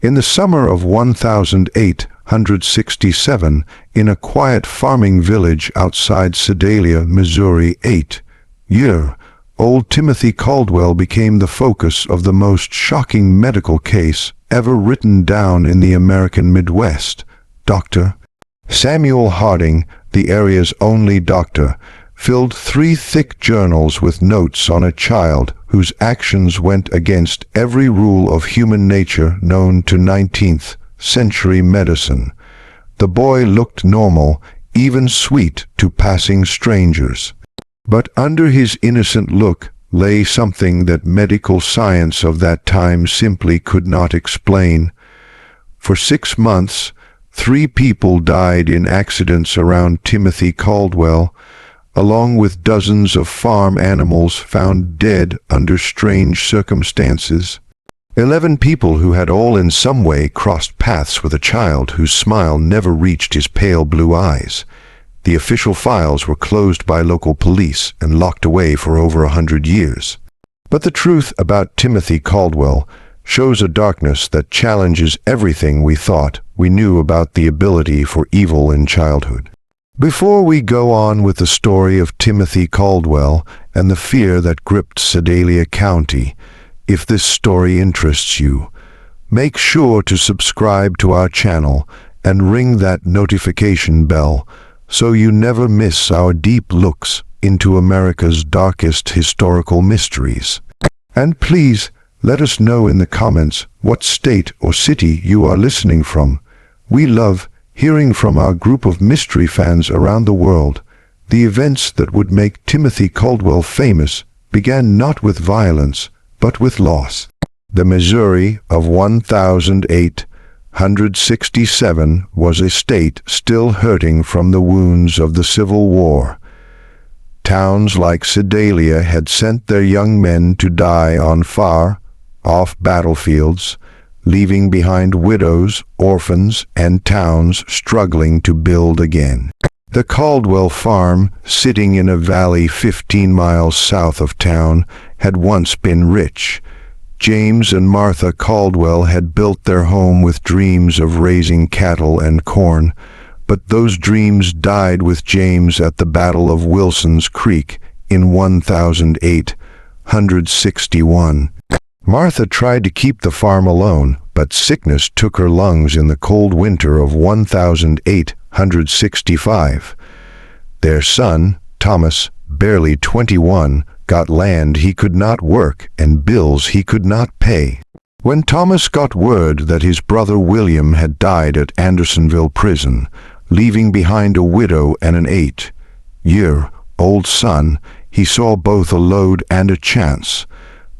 In the summer of 1867, in a quiet farming village outside Sedalia, Missouri, 8-year-old Timothy Caldwell became the focus of the most shocking medical case ever written down in the American Midwest. Dr. Samuel Harding, the area's only doctor, filled 3 thick journals with notes on a child whose actions went against every rule of human nature known to 19th-century medicine. The boy looked normal, even sweet to passing strangers. But under his innocent look lay something that medical science of that time simply could not explain. For 6 months, 3 people died in accidents around Timothy Caldwell, along with dozens of farm animals found dead under strange circumstances. 11 people who had all in some way crossed paths with a child whose smile never reached his pale blue eyes. The official files were closed by local police and locked away for over 100 years. But the truth about Timothy Caldwell shows a darkness that challenges everything we thought we knew about the ability for evil in childhood. Before we go on with the story of Timothy Caldwell and the fear that gripped Sedalia County, if this story interests you, make sure to subscribe to our channel and ring that notification bell so you never miss our deep looks into America's darkest historical mysteries. And please, let us know in the comments what state or city you are listening from. We love hearing from our group of mystery fans around the world. The events that would make Timothy Caldwell famous began not with violence, but with loss. The Missouri of 1867 was a state still hurting from the wounds of the Civil War. Towns like Sedalia had sent their young men to die on far-off battlefields, leaving behind widows, orphans, and towns struggling to build again. The Caldwell farm, sitting in a valley 15 miles south of town, had once been rich. James and Martha Caldwell had built their home with dreams of raising cattle and corn, but those dreams died with James at the Battle of Wilson's Creek in 1861. Martha tried to keep the farm alone, but sickness took her lungs in the cold winter of 1865. Their son, Thomas, barely 21, got land he could not work and bills he could not pay. When Thomas got word that his brother William had died at Andersonville prison, leaving behind a widow and an 8-year-old son, he saw both a load and a chance.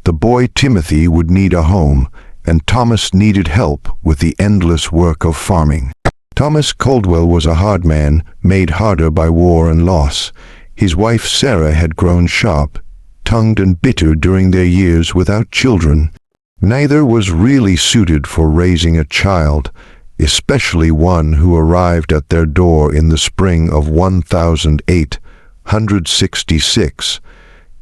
The boy Timothy would need a home, and Thomas needed help with the endless work of farming. Thomas Caldwell was a hard man, made harder by war and loss. His wife Sarah had grown sharp-tongued and bitter during their years without children. Neither was really suited for raising a child, especially one who arrived at their door in the spring of 1866.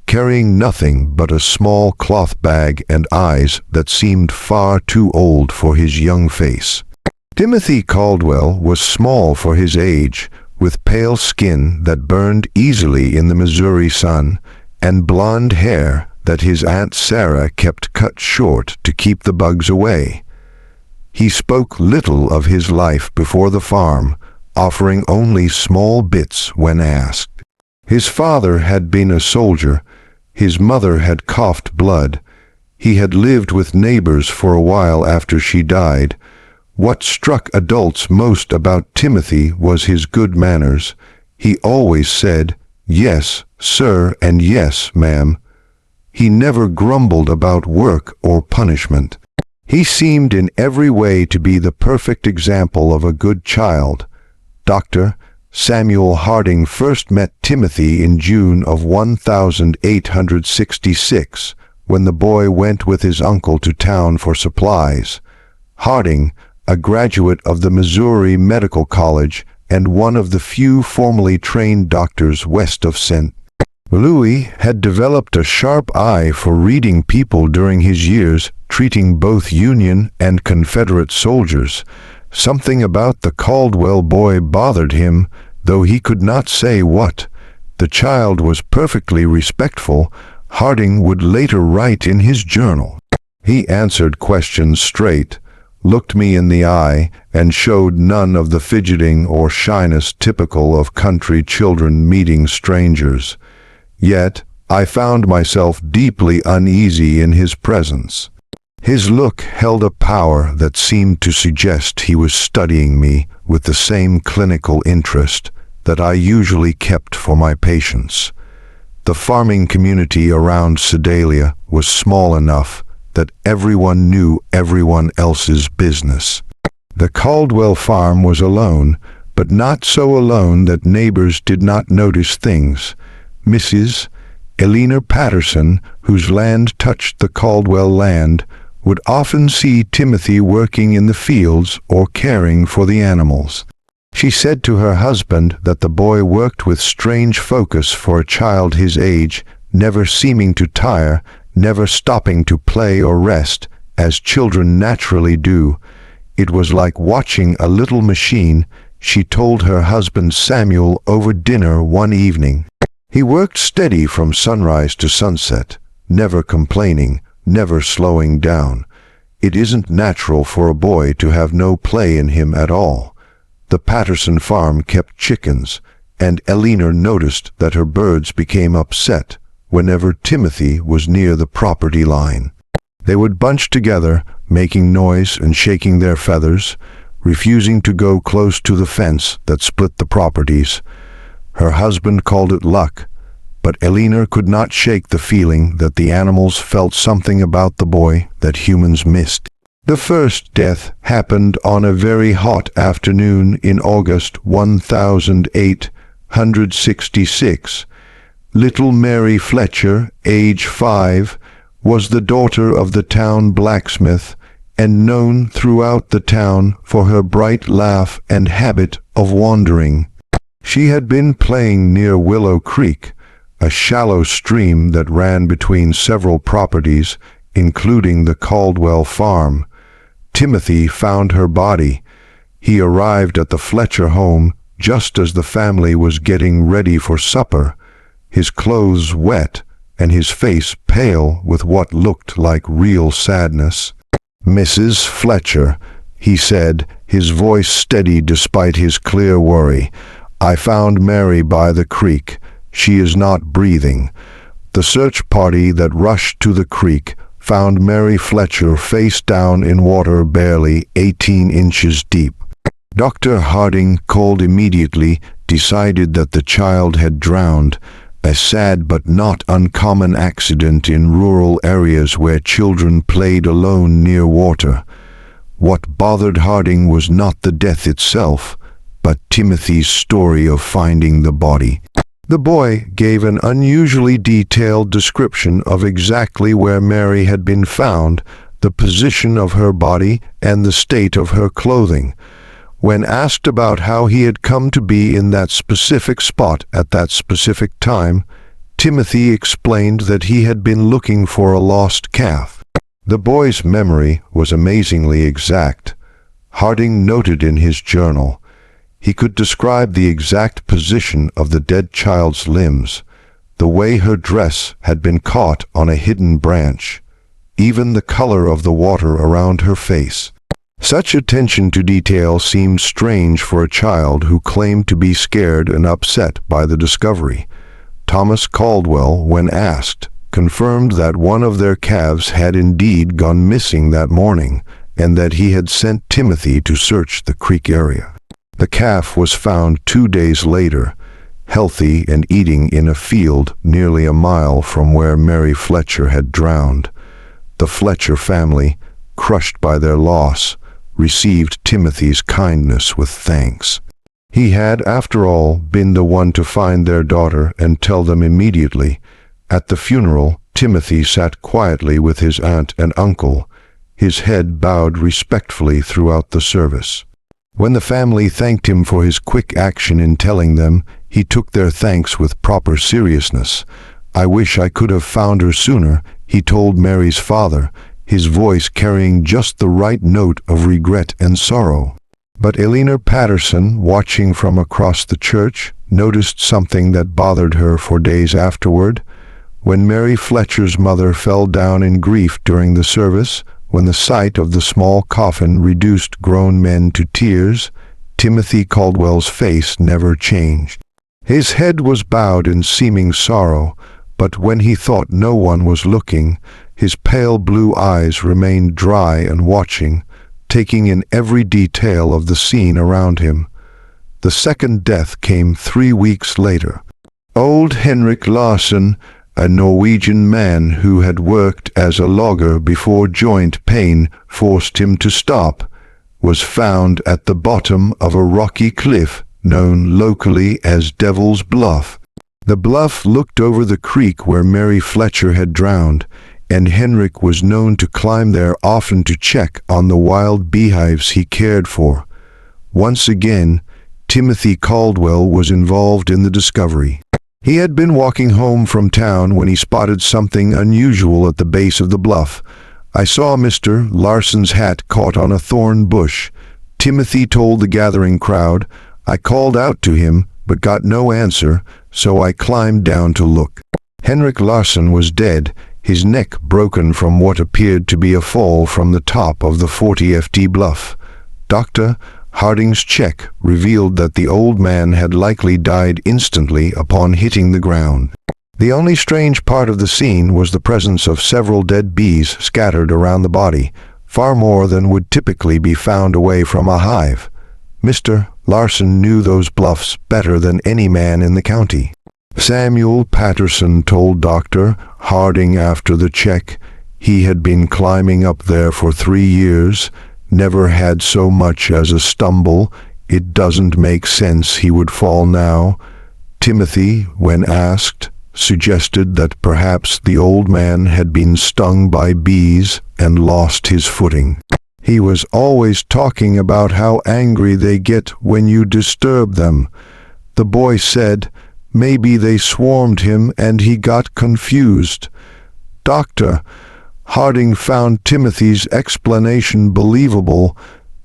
Carrying nothing but a small cloth bag and eyes that seemed far too old for his young face. Timothy Caldwell was small for his age, with pale skin that burned easily in the Missouri sun, and blonde hair that his Aunt Sarah kept cut short to keep the bugs away. He spoke little of his life before the farm, offering only small bits when asked. His father had been a soldier. His mother had coughed blood. He had lived with neighbors for a while after she died. What struck adults most about Timothy was his good manners. He always said, "Yes, sir," and "Yes, ma'am." He never grumbled about work or punishment. He seemed in every way to be the perfect example of a good child. Dr. Samuel Harding first met Timothy in June of 1866, when the boy went with his uncle to town for supplies. Harding, a graduate of the Missouri Medical College and one of the few formally trained doctors west of St. Louis had developed a sharp eye for reading people during his years treating both Union and Confederate soldiers. Something about the Caldwell boy bothered him, though he could not say what. The child was perfectly respectful, Harding would later write in his journal. He answered questions straight, looked me in the eye, and showed none of the fidgeting or shyness typical of country children meeting strangers. Yet, I found myself deeply uneasy in his presence. His look held a power that seemed to suggest he was studying me with the same clinical interest that I usually kept for my patients. The farming community around Sedalia was small enough that everyone knew everyone else's business. The Caldwell farm was alone, but not so alone that neighbors did not notice things. Mrs. Eleanor Patterson, whose land touched the Caldwell land, would often see Timothy working in the fields or caring for the animals. She said to her husband that the boy worked with strange focus for a child his age, never seeming to tire, never stopping to play or rest, as children naturally do. It was like watching a little machine, she told her husband Samuel over dinner one evening. He worked steady from sunrise to sunset, never complaining, never slowing down. It isn't natural for a boy to have no play in him at all. The Patterson farm kept chickens, and Eleanor noticed that her birds became upset whenever Timothy was near the property line. They would bunch together, making noise and shaking their feathers, refusing to go close to the fence that split the properties. Her husband called it luck, but Eleanor could not shake the feeling that the animals felt something about the boy that humans missed. The first death happened on a very hot afternoon in August 1866. Little Mary Fletcher, age 5, was the daughter of the town blacksmith and known throughout the town for her bright laugh and habit of wandering. She had been playing near Willow Creek, a shallow stream that ran between several properties, including the Caldwell farm. Timothy found her body. He arrived at the Fletcher home just as the family was getting ready for supper, his clothes wet and his face pale with what looked like real sadness. "Mrs. Fletcher," he said, his voice steady despite his clear worry, "I found Mary by the creek. She is not breathing." The search party that rushed to the creek found Mary Fletcher face down in water barely 18 inches deep. Dr. Harding called immediately, decided that the child had drowned, a sad but not uncommon accident in rural areas where children played alone near water. What bothered Harding was not the death itself, but Timothy's story of finding the body. The boy gave an unusually detailed description of exactly where Mary had been found, the position of her body, and the state of her clothing. When asked about how he had come to be in that specific spot at that specific time, Timothy explained that he had been looking for a lost calf. The boy's memory was amazingly exact. Harding noted in his journal, he could describe the exact position of the dead child's limbs, the way her dress had been caught on a hidden branch, even the color of the water around her face. Such attention to detail seemed strange for a child who claimed to be scared and upset by the discovery. Thomas Caldwell, when asked, confirmed that one of their calves had indeed gone missing that morning, and that he had sent Timothy to search the creek area. The calf was found 2 days later, healthy and eating in a field nearly a mile from where Mary Fletcher had drowned. The Fletcher family, crushed by their loss, received Timothy's kindness with thanks. He had, after all, been the one to find their daughter and tell them immediately. At the funeral, Timothy sat quietly with his aunt and uncle, his head bowed respectfully throughout the service. When the family thanked him for his quick action in telling them, He took their thanks with proper seriousness. "I wish I could have found her sooner," he told Mary's father, his voice carrying just the right note of regret and sorrow. But Eleanor Patterson, watching from across the church, noticed something that bothered her for days afterward. When Mary Fletcher's mother fell down in grief during the service, when the sight of the small coffin reduced grown men to tears, Timothy Caldwell's face never changed. His head was bowed in seeming sorrow, but when he thought no one was looking, his pale blue eyes remained dry and watching, taking in every detail of the scene around him. The second death came 3 weeks later. Old Henrik Larsson, a Norwegian man who had worked as a logger before joint pain forced him to stop, was found at the bottom of a rocky cliff known locally as Devil's Bluff. The bluff looked over the creek where Mary Fletcher had drowned, and Henrik was known to climb there often to check on the wild beehives he cared for. Once again, Timothy Caldwell was involved in the discovery. He had been walking home from town when he spotted something unusual at the base of the bluff. "I saw Mr. Larsson's hat caught on a thorn bush," Timothy told the gathering crowd. "I called out to him, but got no answer, so I climbed down to look." Henrik Larsson was dead, his neck broken from what appeared to be a fall from the top of the 40ft bluff. Dr. Harding's check revealed that the old man had likely died instantly upon hitting the ground. The only strange part of the scene was the presence of several dead bees scattered around the body, far more than would typically be found away from a hive. Mr. Larsson knew those bluffs better than any man in the county. Samuel Patterson told Dr. Harding after the check he had been climbing up there for 3 years, never had so much as a stumble. "It doesn't make sense he would fall now." Timothy, when asked, suggested that perhaps the old man had been stung by bees and lost his footing. "He was always talking about how angry they get when you disturb them," the boy said. "Maybe they swarmed him and he got confused." Dr. Harding found Timothy's explanation believable,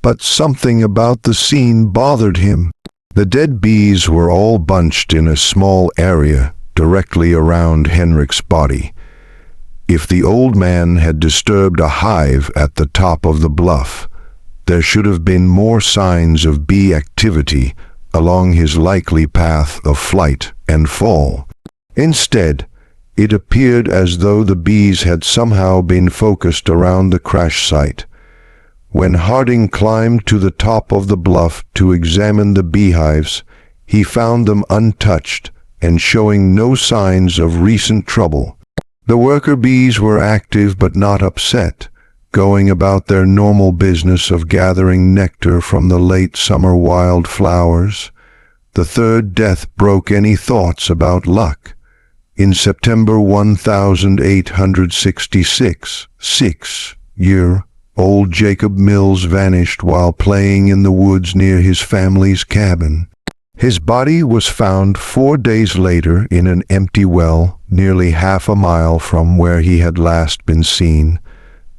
but something about the scene bothered him. The dead bees were all bunched in a small area directly around Henrik's body. If the old man had disturbed a hive at the top of the bluff, there should have been more signs of bee activity along his likely path of flight and fall. Instead, it appeared as though the bees had somehow been focused around the crash site. When Harding climbed to the top of the bluff to examine the beehives, he found them untouched and showing no signs of recent trouble. The worker bees were active but not upset, going about their normal business of gathering nectar from the late summer wildflowers. The third death broke any thoughts about luck. In September 1866, 6-year-old Jacob Mills vanished while playing in the woods near his family's cabin. His body was found 4 days later in an empty well, nearly half a mile from where he had last been seen.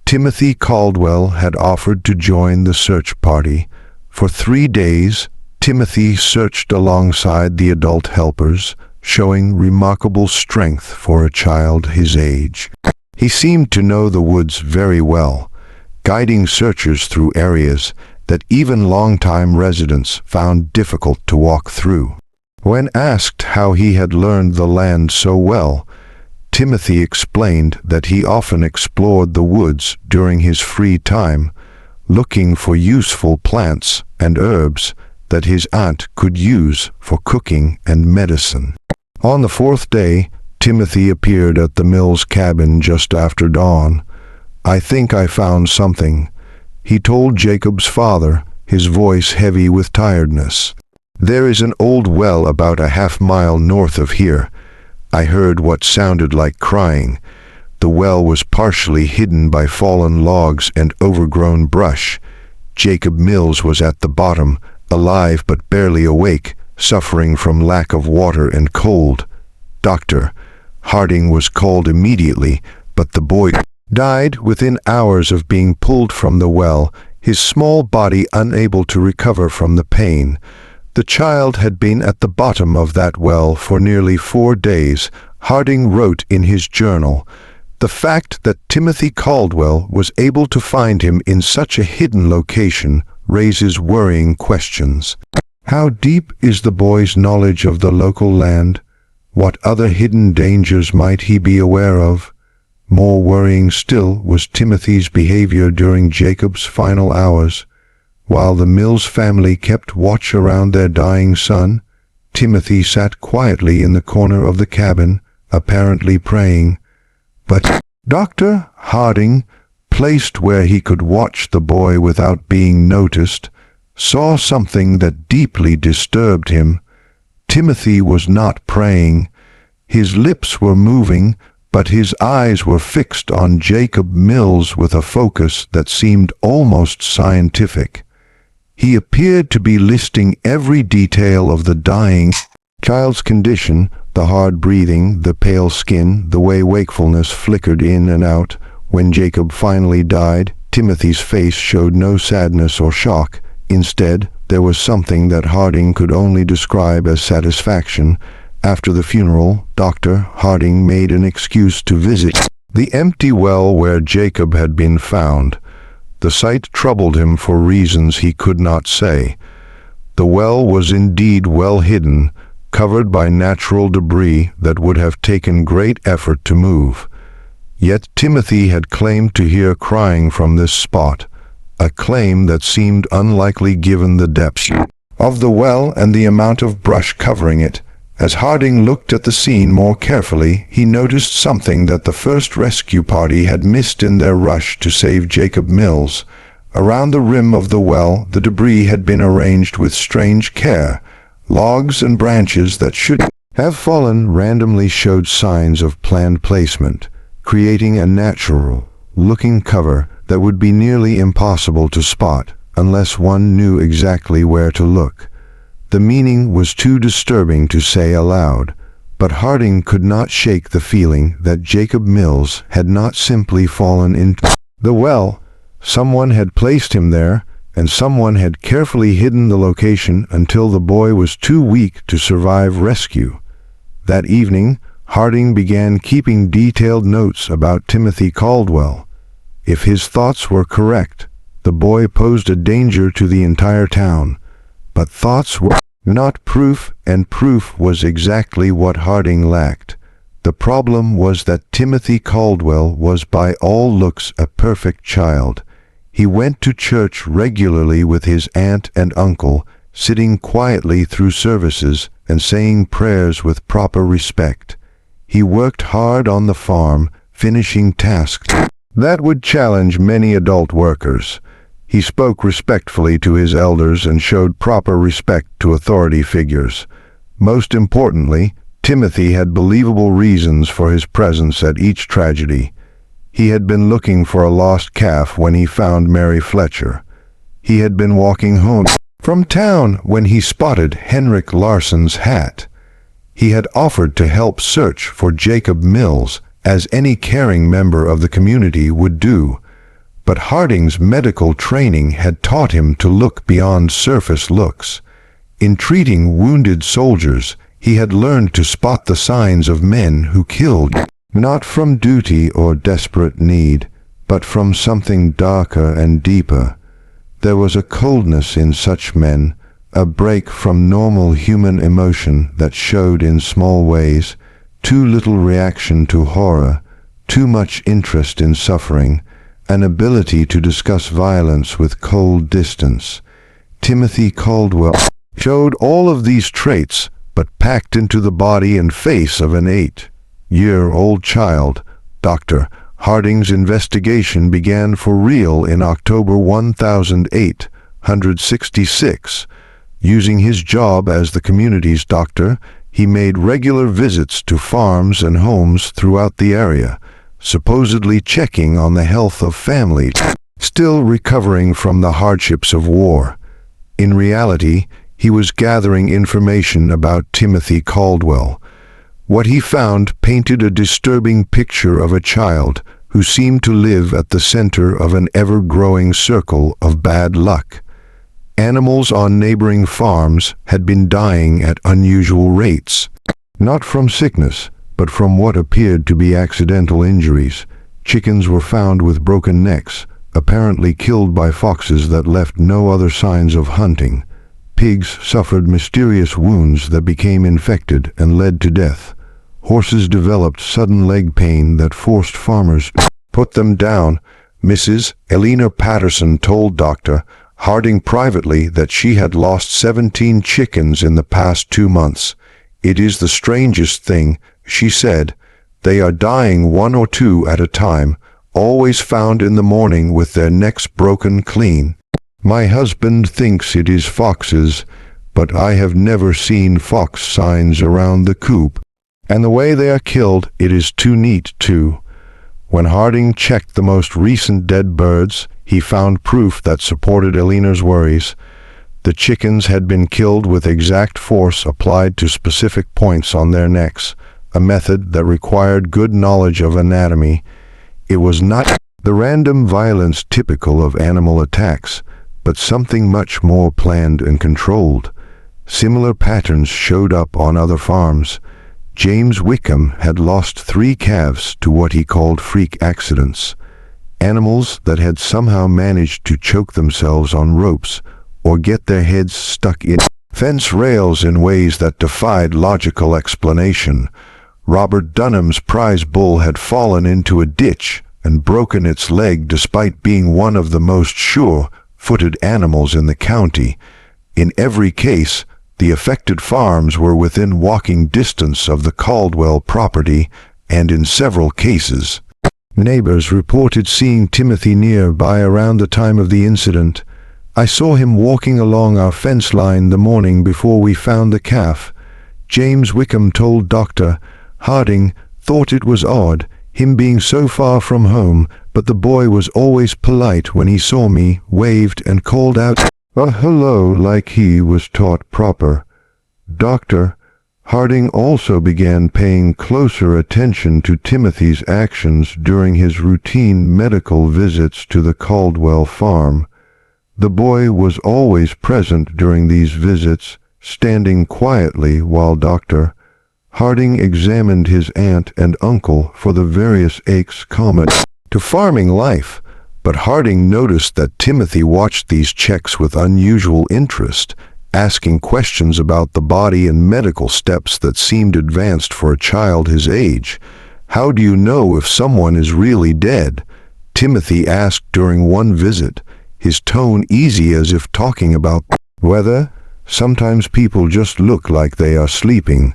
Timothy Caldwell had offered to join the search party. For 3 days, Timothy searched alongside the adult helpers, showing remarkable strength for a child his age. He seemed to know the woods very well, guiding searchers through areas that even longtime residents found difficult to walk through. When asked how he had learned the land so well, Timothy explained that he often explored the woods during his free time, looking for useful plants and herbs that his aunt could use for cooking and medicine. On the 4th day, Timothy appeared at the Mills cabin just after dawn. "I think I found something," he told Jacob's father, his voice heavy with tiredness. "There is an old well about a half-mile north of here. I heard what sounded like crying. The well was partially hidden by fallen logs and overgrown brush. Jacob Mills was at the bottom, alive but barely awake, suffering from lack of water and cold. Dr. Harding was called immediately, but the boy died within hours of being pulled from the well, his small body unable to recover from the pain. The child had been at the bottom of that well for nearly 4 days, Harding wrote in his journal. The fact that Timothy Caldwell was able to find him in such a hidden location raises worrying questions. How deep is the boy's knowledge of the local land? What other hidden dangers might he be aware of? More worrying still was Timothy's behavior during Jacob's final hours. While the Mills family kept watch around their dying son, Timothy sat quietly in the corner of the cabin, apparently praying. But Dr. Harding, placed where he could watch the boy without being noticed, saw something that deeply disturbed him. Timothy was not praying. His lips were moving, but his eyes were fixed on Jacob Mills with a focus that seemed almost scientific. He appeared to be listing every detail of the dying child's condition, the hard breathing, the pale skin, the way wakefulness flickered in and out. When Jacob finally died, Timothy's face showed no sadness or shock. Instead, there was something that Harding could only describe as satisfaction. After the funeral, Dr. Harding made an excuse to visit the empty well where Jacob had been found. The sight troubled him for reasons he could not say. The well was indeed well hidden, covered by natural debris that would have taken great effort to move. Yet Timothy had claimed to hear crying from this spot, a claim that seemed unlikely given the depths of the well and the amount of brush covering it. As Harding looked at the scene more carefully, he noticed something that the first rescue party had missed in their rush to save Jacob Mills. Around the rim of the well, the debris had been arranged with strange care. Logs and branches that should have fallen randomly showed signs of planned placement, creating a natural-looking cover that would be nearly impossible to spot unless one knew exactly where to look. The meaning was too disturbing to say aloud, but Harding could not shake the feeling that Jacob Mills had not simply fallen into the well. Someone had placed him there, and someone had carefully hidden the location until the boy was too weak to survive rescue. That evening, Harding began keeping detailed notes about Timothy Caldwell. If his thoughts were correct, the boy posed a danger to the entire town. But thoughts were not proof, and proof was exactly what Harding lacked. The problem was that Timothy Caldwell was by all looks a perfect child. He went to church regularly with his aunt and uncle, sitting quietly through services and saying prayers with proper respect. He worked hard on the farm, finishing tasks that would challenge many adult workers. He spoke respectfully to his elders and showed proper respect to authority figures. Most importantly, Timothy had believable reasons for his presence at each tragedy. He had been looking for a lost calf when he found Mary Fletcher. He had been walking home from town when he spotted Henrik Larsson's hat. He had offered to help search for Jacob Mills, as any caring member of the community would do. But Harding's medical training had taught him to look beyond surface looks. In treating wounded soldiers, he had learned to spot the signs of men who killed, not from duty or desperate need, but from something darker and deeper. There was a coldness in such men, a break from normal human emotion that showed in small ways, too little reaction to horror, too much interest in suffering, an ability to discuss violence with cold distance. Timothy Caldwell showed all of these traits, but packed into the body and face of an 8-year-old child. Dr. Harding's investigation began for real in October 1866. Using his job as the community's doctor, he made regular visits to farms and homes throughout the area, supposedly checking on the health of families still recovering from the hardships of war. In reality, He was gathering information about Timothy Caldwell. What he found painted a disturbing picture of a child who seemed to live at the center of an ever-growing circle of bad luck. Animals on neighboring farms had been dying at unusual rates, not from sickness, but from what appeared to be accidental injuries. Chickens were found with broken necks, apparently killed by foxes that left no other signs of hunting. Pigs suffered mysterious wounds that became infected and led to death. Horses developed sudden leg pain that forced farmers to put them down. Mrs. Elena Patterson told Dr. Harding privately that she had lost 17 chickens in the past 2 months. "It is the strangest thing," she said. "They are dying 1 or 2 at a time, always found in the morning with their necks broken clean. My husband thinks it is foxes, but I have never seen fox signs around the coop. And the way they are killed, it is too neat too." When Harding checked the most recent dead birds, he found proof that supported Elena's worries. The chickens had been killed with exact force applied to specific points on their necks, a method that required good knowledge of anatomy. It was not the random violence typical of animal attacks, but something much more planned and controlled. Similar patterns showed up on other farms. James Wickham had lost 3 calves to what he called freak accidents. Animals that had somehow managed to choke themselves on ropes or get their heads stuck in fence rails in ways that defied logical explanation. Robert Dunham's prize bull had fallen into a ditch and broken its leg despite being one of the most sure-footed animals in the county. In every case, the affected farms were within walking distance of the Caldwell property, and in several cases, neighbors reported seeing Timothy nearby around the time of the incident. "I saw him walking along our fence line the morning before we found the calf," James Wickham told Dr. Harding. "Thought it was odd, him being so far from home, but the boy was always polite when he saw me, waved and called out a hello like he was taught proper." Dr. Harding also began paying closer attention to Timothy's actions during his routine medical visits to the Caldwell farm. The boy was always present during these visits, standing quietly while Dr. Harding examined his aunt and uncle for the various aches common to farming life. But Harding noticed that Timothy watched these checks with unusual interest, asking questions about the body and medical steps that seemed advanced for a child his age. "How do you know if someone is really dead?" Timothy asked during one visit, his tone easy as if talking about weather. "Sometimes people just look like they are sleeping."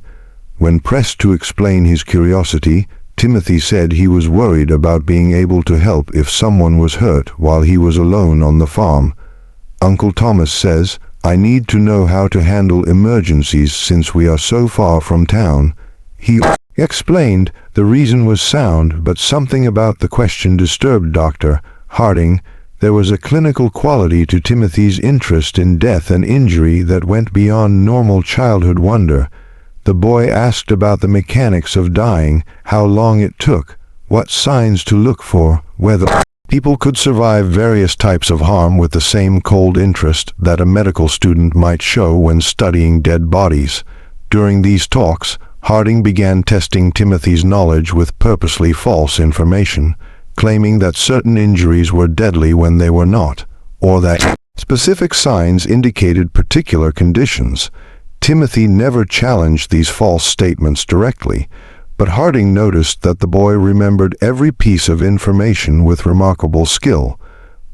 When pressed to explain his curiosity, Timothy said he was worried about being able to help if someone was hurt while he was alone on the farm. "Uncle Thomas says, I need to know how to handle emergencies since we are so far from town," he explained. The reason was sound, but something about the question disturbed Dr. Harding. There was a clinical quality to Timothy's interest in death and injury that went beyond normal childhood wonder. The boy asked about the mechanics of dying, how long it took, what signs to look for, whether people could survive various types of harm with the same cold interest that a medical student might show when studying dead bodies. During these talks, Harding began testing Timothy's knowledge with purposely false information, claiming that certain injuries were deadly when they were not, or that specific signs indicated particular conditions. Timothy never challenged these false statements directly, but Harding noticed that the boy remembered every piece of information with remarkable skill.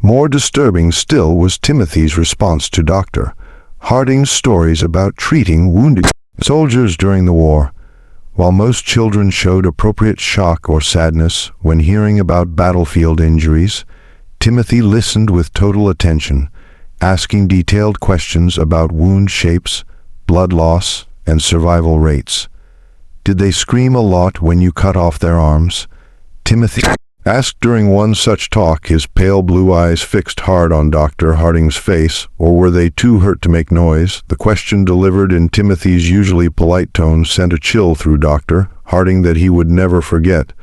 More disturbing still was Timothy's response to Dr. Harding's stories about treating wounded soldiers during the war. While most children showed appropriate shock or sadness when hearing about battlefield injuries, Timothy listened with total attention, asking detailed questions about wound shapes, blood loss, and survival rates. "Did they scream a lot when you cut off their arms?" Timothy Asked during one such talk, his pale blue eyes fixed hard on Dr. Harding's face, or were they too hurt to make noise? The question delivered in Timothy's usually polite tone sent a chill through Dr. Harding that he would never forget.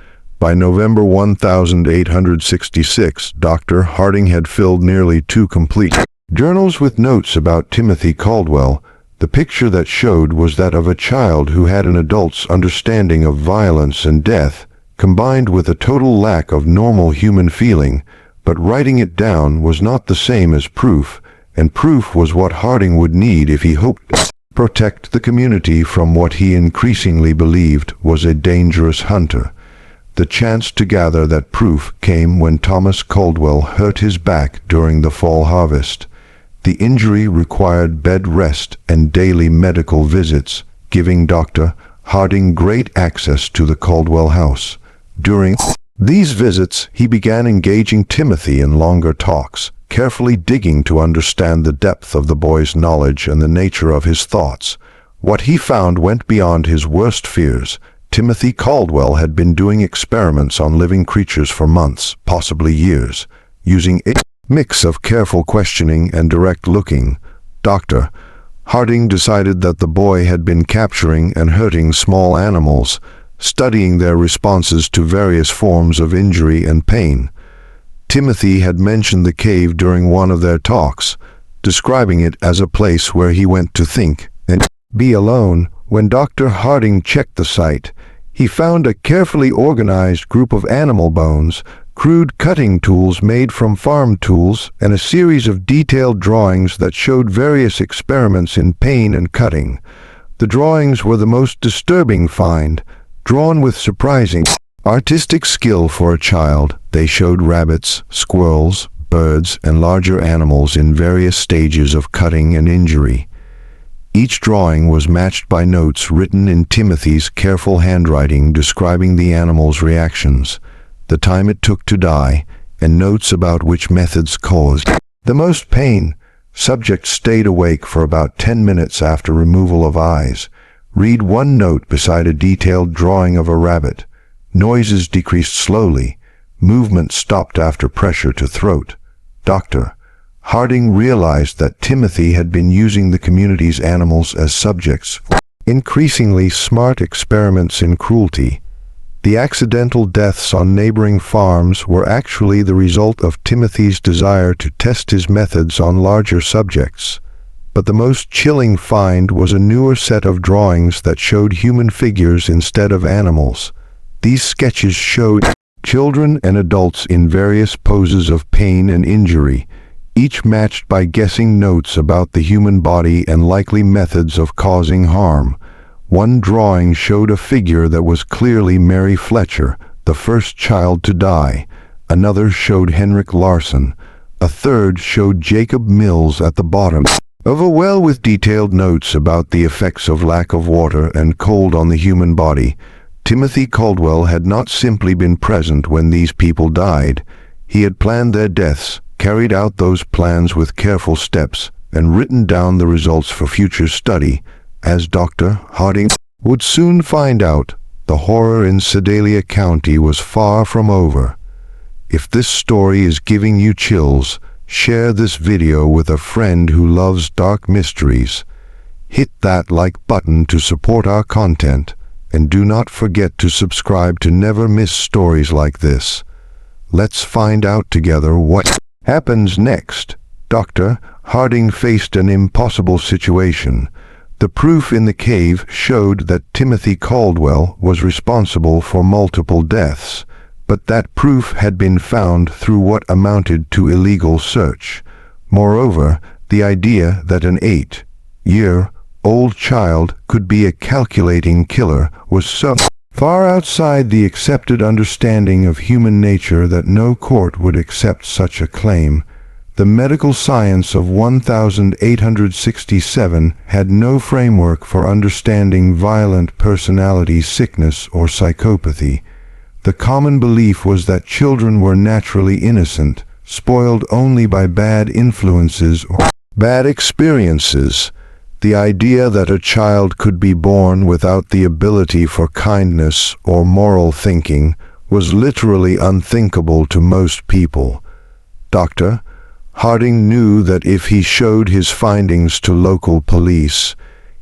By November 1866, Dr. Harding had filled nearly 2 complete journals with notes about Timothy Caldwell. The picture that showed was that of a child who had an adult's understanding of violence and death, combined with a total lack of normal human feeling. But writing it down was not the same as proof, and proof was what Harding would need if he hoped to protect the community from what he increasingly believed was a dangerous hunter. The chance to gather that proof came when Thomas Caldwell hurt his back during the fall harvest. The injury required bed rest and daily medical visits, giving Dr. Harding great access to the Caldwell house. During these visits, he began engaging Timothy in longer talks, carefully digging to understand the depth of the boy's knowledge and the nature of his thoughts. What he found went beyond his worst fears. Timothy Caldwell had been doing experiments on living creatures for months, possibly years, using a mix of careful questioning and direct looking. Dr. Harding decided that the boy had been capturing and hurting small animals, studying their responses to various forms of injury and pain. Timothy had mentioned the cave during one of their talks, describing it as a place where he went to think and be alone. When Dr. Harding checked the site, he found a carefully organized group of animal bones, crude cutting tools made from farm tools, and a series of detailed drawings that showed various experiments in pain and cutting. The drawings were the most disturbing find, drawn with surprising artistic skill for a child. They showed rabbits, squirrels, birds, and larger animals in various stages of cutting and injury. Each drawing was matched by notes written in Timothy's careful handwriting describing the animal's reactions, the time it took to die, and notes about which methods caused the most pain. Subject stayed awake for about 10 minutes after removal of eyes. Read one note beside a detailed drawing of a rabbit. Noises decreased slowly. Movement stopped after pressure to throat. Dr. Harding realized that Timothy had been using the community's animals as subjects for increasingly smart experiments in cruelty. The accidental deaths on neighboring farms were actually the result of Timothy's desire to test his methods on larger subjects. But the most chilling find was a newer set of drawings that showed human figures instead of animals. These sketches showed children and adults in various poses of pain and injury, each matched by guessing notes about the human body and likely methods of causing harm. One drawing showed a figure that was clearly Mary Fletcher, the first child to die. Another showed Henrik Larsson. A third showed Jacob Mills at the bottom of a well with detailed notes about the effects of lack of water and cold on the human body. Timothy Caldwell had not simply been present when these people died. He had planned their deaths, carried out those plans with careful steps, and written down the results for future study. As Dr. Harding would soon find out, the horror in Sedalia County was far from over. If this story is giving you chills, share this video with a friend who loves dark mysteries. Hit that like button to support our content, and do not forget to subscribe to never miss stories like this. Let's find out together what happens next. Dr. Harding faced an impossible situation. The proof in the cave showed that Timothy Caldwell was responsible for multiple deaths, but that proof had been found through what amounted to illegal search. Moreover, the idea that an 8-year-old child could be a calculating killer was so far outside the accepted understanding of human nature that no court would accept such a claim. The medical science of 1867 had no framework for understanding violent personality sickness or psychopathy. The common belief was that children were naturally innocent, spoiled only by bad influences or bad experiences. The idea that a child could be born without the ability for kindness or moral thinking was literally unthinkable to most people. Dr. Harding knew that if he showed his findings to local police,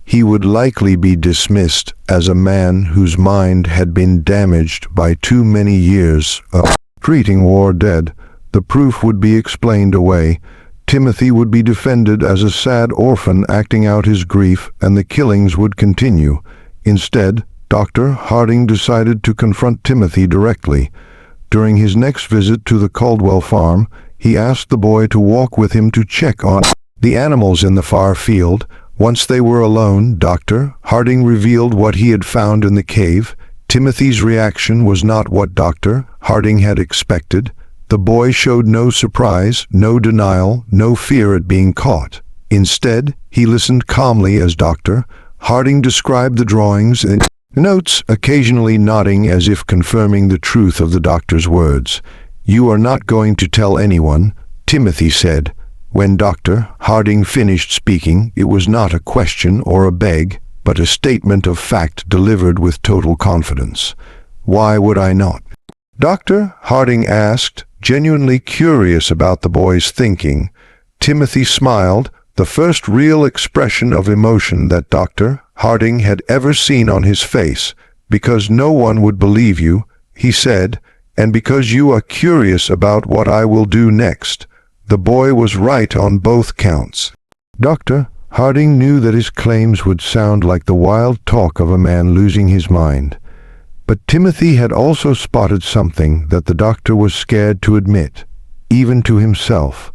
he would likely be dismissed as a man whose mind had been damaged by too many years of treating war dead. The proof would be explained away. Timothy would be defended as a sad orphan acting out his grief, and the killings would continue. Instead, Dr. Harding decided to confront Timothy directly. During his next visit to the Caldwell farm, he asked the boy to walk with him to check on the animals in the far field. Once they were alone, Dr. Harding revealed what he had found in the cave. Timothy's reaction was not what Dr. Harding had expected. The boy showed no surprise, no denial, no fear at being caught. Instead, he listened calmly as Dr. Harding described the drawings and notes, occasionally nodding as if confirming the truth of the doctor's words. "You are not going to tell anyone," Timothy said. When Dr. Harding finished speaking, it was not a question or a beg, but a statement of fact delivered with total confidence. "Why would I not?" Dr. Harding asked, genuinely curious about the boy's thinking. Timothy smiled, the first real expression of emotion that Dr. Harding had ever seen on his face. "Because no one would believe you," he said, "and because you are curious about what I will do next." The boy was right on both counts. Dr. Harding knew that his claims would sound like the wild talk of a man losing his mind. But Timothy had also spotted something that the doctor was scared to admit, even to himself.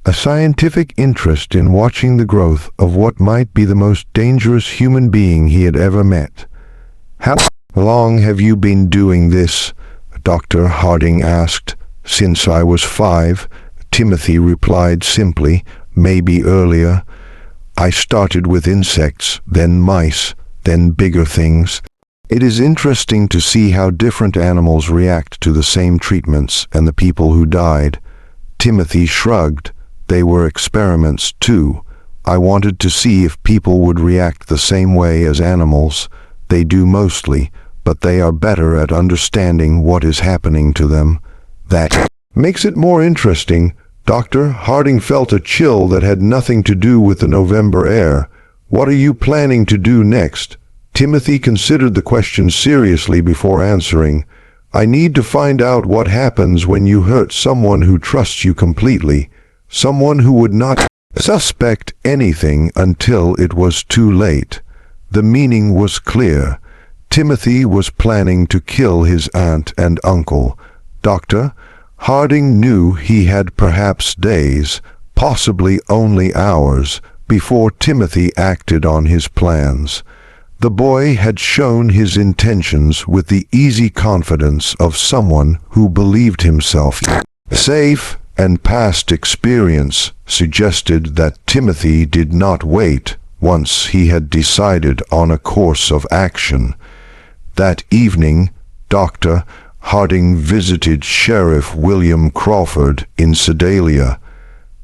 A scientific interest in watching the growth of what might be the most dangerous human being he had ever met. "How long have you been doing this?" Dr. Harding asked. "Since I was 5, Timothy replied simply, "Maybe earlier. I started with insects, then mice, then bigger things." It is interesting to see how different animals react to the same treatments and the people who died. Timothy shrugged. "They were experiments too. I wanted to see if people would react the same way as animals. They do mostly, but they are better at understanding what is happening to them. That makes it more interesting." Dr. Harding felt a chill that had nothing to do with the November air. "What are you planning to do next?" Timothy considered the question seriously before answering. "I need to find out what happens when you hurt someone who trusts you completely, someone who would not suspect anything until it was too late." The meaning was clear. Timothy was planning to kill his aunt and uncle. Dr. Harding knew he had perhaps days, possibly only hours, before Timothy acted on his plans. The boy had shown his intentions with the easy confidence of someone who believed himself safe, and past experience suggested that Timothy did not wait once he had decided on a course of action. That evening, Dr. Harding visited Sheriff William Crawford in Sedalia.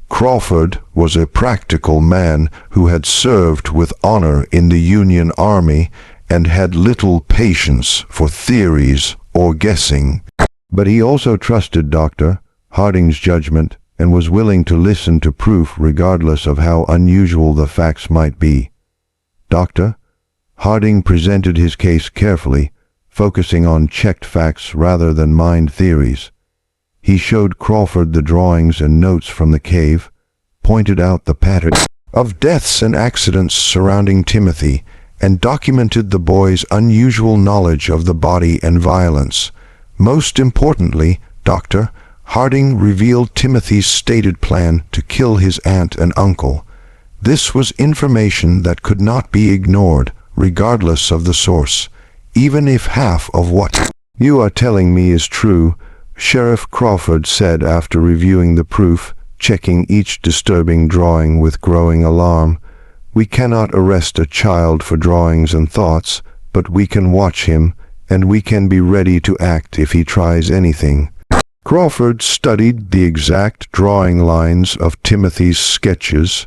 Crawford was a practical man who had served with honor in the Union Army and had little patience for theories or guessing. But he also trusted Dr. Harding's judgment and was willing to listen to proof regardless of how unusual the facts might be. Dr. Harding presented his case carefully, focusing on checked facts rather than mind theories. He showed Crawford the drawings and notes from the cave, pointed out the pattern of deaths and accidents surrounding Timothy, and documented the boy's unusual knowledge of the body and violence. Most importantly, Dr. Harding revealed Timothy's stated plan to kill his aunt and uncle. This was information that could not be ignored, regardless of the source. "Even if half of what you are telling me is true," Sheriff Crawford said after reviewing the proof, checking each disturbing drawing with growing alarm, "we cannot arrest a child for drawings and thoughts, but we can watch him, and we can be ready to act if he tries anything." Crawford studied the exact drawing lines of Timothy's sketches,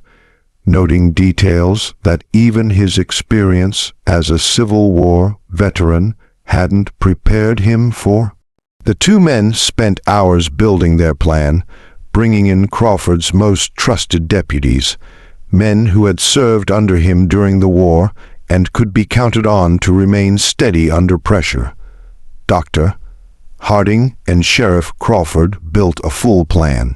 noting details that even his experience as a Civil War veteran hadn't prepared him for. The two men spent hours building their plan, bringing in Crawford's most trusted deputies, men who had served under him during the war and could be counted on to remain steady under pressure. Dr. Harding and Sheriff Crawford built a full plan.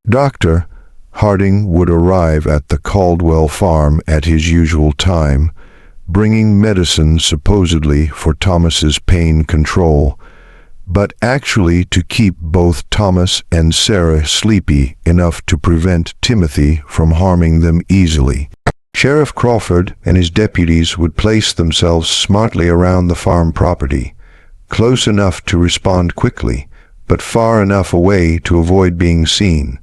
Dr. Harding would arrive at the Caldwell farm at his usual time, bringing medicine supposedly for Thomas's pain control, but actually to keep both Thomas and Sarah sleepy enough to prevent Timothy from harming them easily. Sheriff Crawford and his deputies would place themselves smartly around the farm property, close enough to respond quickly, but far enough away to avoid being seen.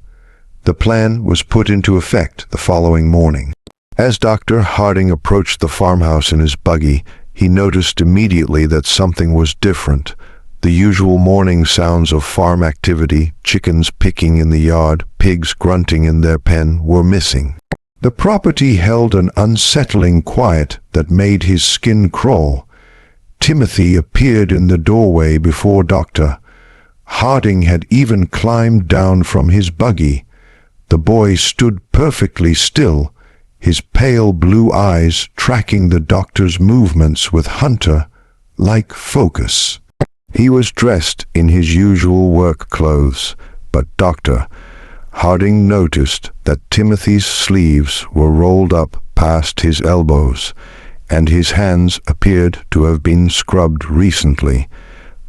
The plan was put into effect the following morning. As Dr. Harding approached the farmhouse in his buggy, he noticed immediately that something was different. The usual morning sounds of farm activity, chickens picking in the yard, pigs grunting in their pen, were missing. The property held an unsettling quiet that made his skin crawl. Timothy appeared in the doorway before Dr. Harding had even climbed down from his buggy. The boy stood perfectly still, his pale blue eyes tracking the doctor's movements with hunter-like focus. He was dressed in his usual work clothes, but Dr. Harding noticed that Timothy's sleeves were rolled up past his elbows, and his hands appeared to have been scrubbed recently,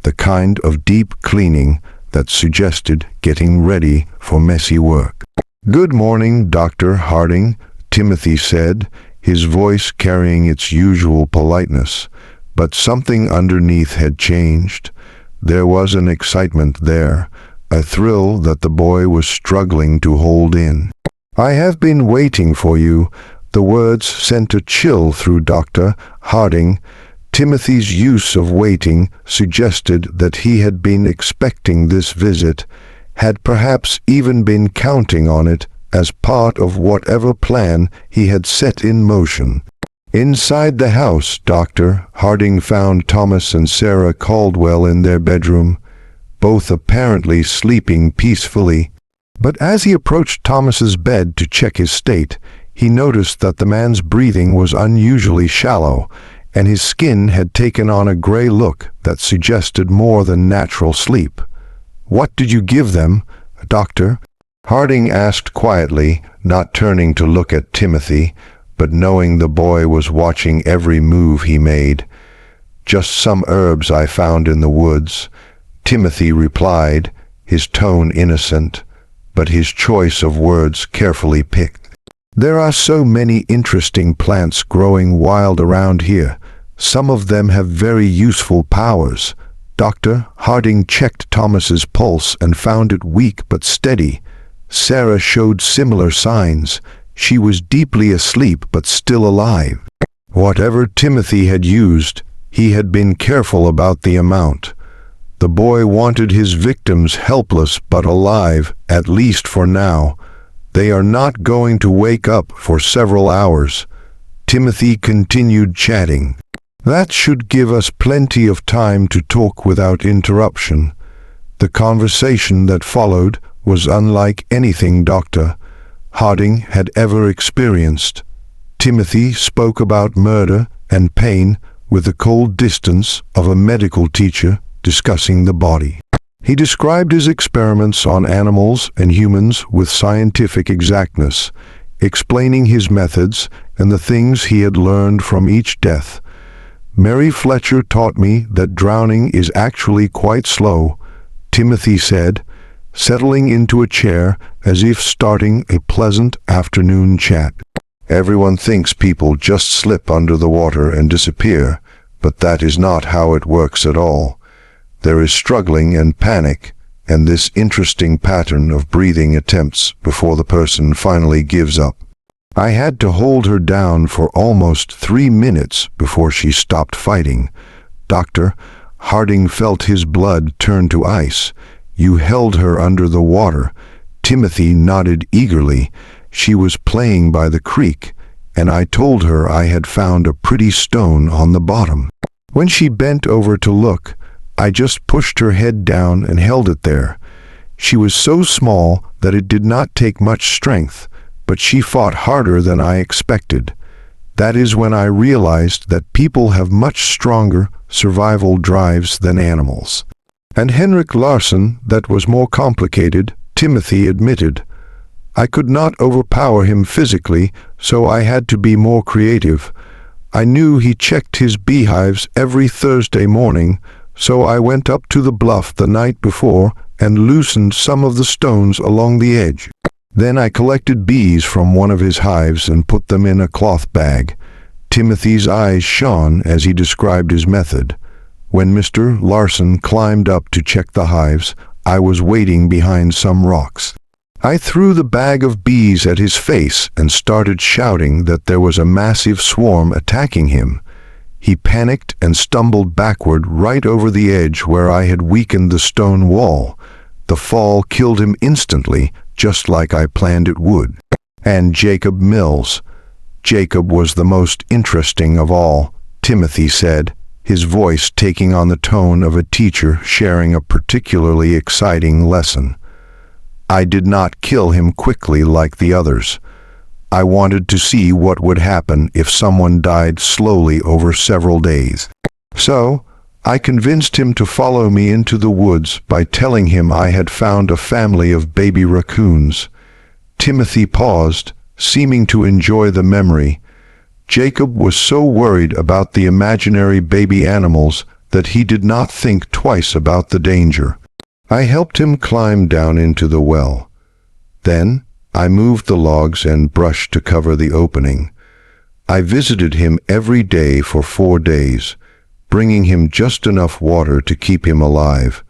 the kind of deep cleaning that suggested getting ready for messy work. "Good morning, Dr. Harding," Timothy said, his voice carrying its usual politeness, but something underneath had changed. There was an excitement there, a thrill that the boy was struggling to hold in. "I have been waiting for you." The words sent a chill through Dr. Harding. Timothy's use of waiting suggested that he had been expecting this visit, had perhaps even been counting on it as part of whatever plan he had set in motion. Inside the house, Dr. Harding found Thomas and Sarah Caldwell in their bedroom, both apparently sleeping peacefully. But as he approached Thomas's bed to check his state, he noticed that the man's breathing was unusually shallow, and his skin had taken on a gray look that suggested more than natural sleep. "What did you give them, Doctor?" Harding asked quietly, not turning to look at Timothy, but knowing the boy was watching every move he made. "Just some herbs I found in the woods," Timothy replied, his tone innocent, but his choice of words carefully picked. "There are so many interesting plants growing wild around here. Some of them have very useful powers." Dr. Harding checked Thomas's pulse and found it weak but steady. Sarah showed similar signs. She was deeply asleep but still alive. Whatever Timothy had used, he had been careful about the amount. The boy wanted his victims helpless but alive, at least for now. "They are not going to wake up for several hours." Timothy continued chatting. "That should give us plenty of time to talk without interruption." The conversation that followed was unlike anything Dr. Harding had ever experienced. Timothy spoke about murder and pain with the cold distance of a medical teacher discussing the body. He described his experiments on animals and humans with scientific exactness, explaining his methods and the things he had learned from each death. "Mary Fletcher taught me that drowning is actually quite slow," Timothy said, settling into a chair as if starting a pleasant afternoon chat. "Everyone thinks people just slip under the water and disappear, but that is not how it works at all. There is struggling and panic, and this interesting pattern of breathing attempts before the person finally gives up. I had to hold her down for almost 3 minutes before she stopped fighting." Dr. Harding felt his blood turn to ice. "You held her under the water." Timothy nodded eagerly. "She was playing by the creek, and I told her I had found a pretty stone on the bottom. When she bent over to look, I just pushed her head down and held it there. She was so small that it did not take much strength, but she fought harder than I expected. That is when I realized that people have much stronger survival drives than animals. And Henrik Larsson, that was more complicated, Timothy admitted. I could not overpower him physically, so I had to be more creative. I knew he checked his beehives every Thursday morning, so I went up to the bluff the night before and loosened some of the stones along the edge. Then I collected bees from one of his hives and put them in a cloth bag. Timothy's eyes shone as he described his method. When Mr. Larsson climbed up to check the hives, I was waiting behind some rocks. I threw the bag of bees at his face and started shouting that there was a massive swarm attacking him. He panicked and stumbled backward right over the edge where I had weakened the stone wall. The fall killed him instantly, just like I planned it would. And Jacob Mills. Jacob was the most interesting of all, Timothy said, his voice taking on the tone of a teacher sharing a particularly exciting lesson. I did not kill him quickly like the others. I wanted to see what would happen if someone died slowly over several days. So, I convinced him to follow me into the woods by telling him I had found a family of baby raccoons. Timothy paused, seeming to enjoy the memory. Jacob was so worried about the imaginary baby animals that he did not think twice about the danger. I helped him climb down into the well. Then, I moved the logs and brush to cover the opening. I visited him every day for 4 days, bringing him just enough water to keep him alive,